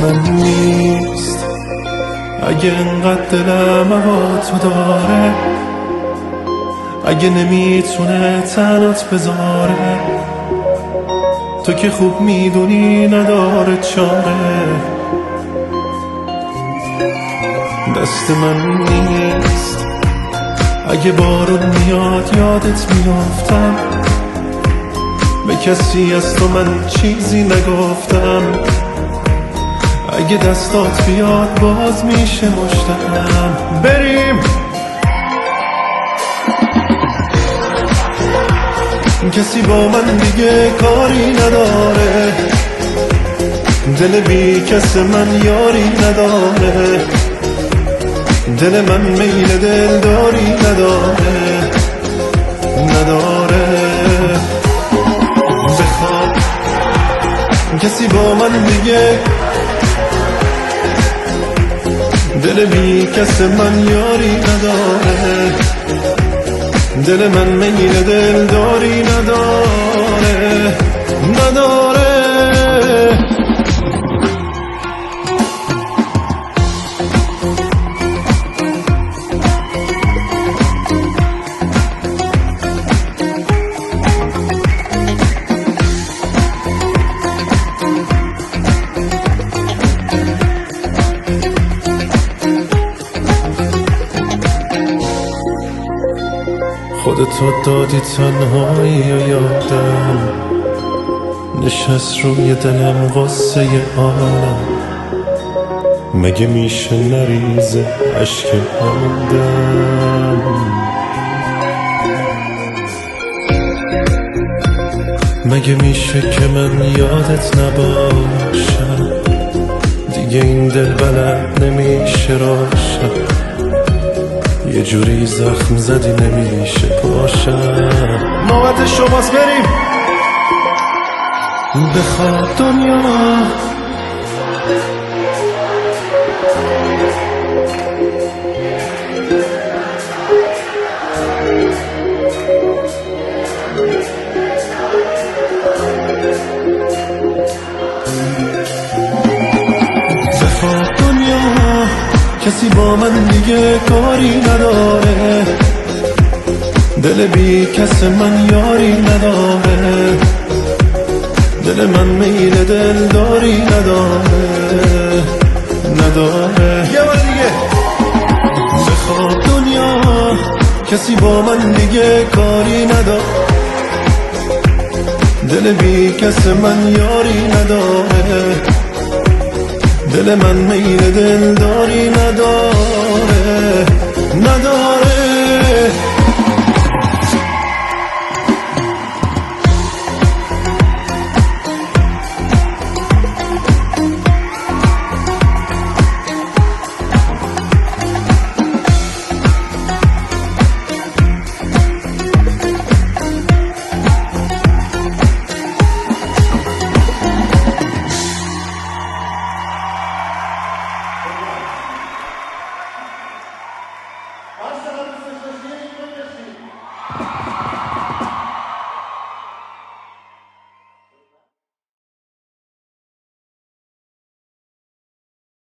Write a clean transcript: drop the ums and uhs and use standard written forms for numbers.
من نیست. اگه انقدر دلم هوا تو داره، اگه نمیتونه تنات بذاره، تو که خوب میدونی نداره چاره. دست من نیست. اگه بارون میاد یادت میافتم، به کسی از تو من چیزی نگفتم. اگه دستات بیاد باز میشه مشتم. بریم کسی با من دیگه کاری نداره، دل بی کس من یاری نداره، دل من میل دل داری نداره. بخواب کسی با من دیگه، دل بی کس من یاری نداره، دل من میل دل داری نداره. خودتو دادی تنهایی و یادم نشست روی دلم غصه عالم. مگه میشه نریزه عشق آدم؟ مگه میشه که من یادت نباشم؟ دیگه این دل بلد نمیشه راشم، یه جوری زخم زدی نمیشه پاشم. نوبت شماست، بریم. بخواب دنیا کسی با من دیگه کاری نداره، دل بی کس من یاری نداره، دل من میل دل داری نداره. یه بار دیگه. بخواب دنیا کسی با من دیگه کاری نداره، دل بی کس من یاری نداره، دل من میل دل داری نداره. Başlarım.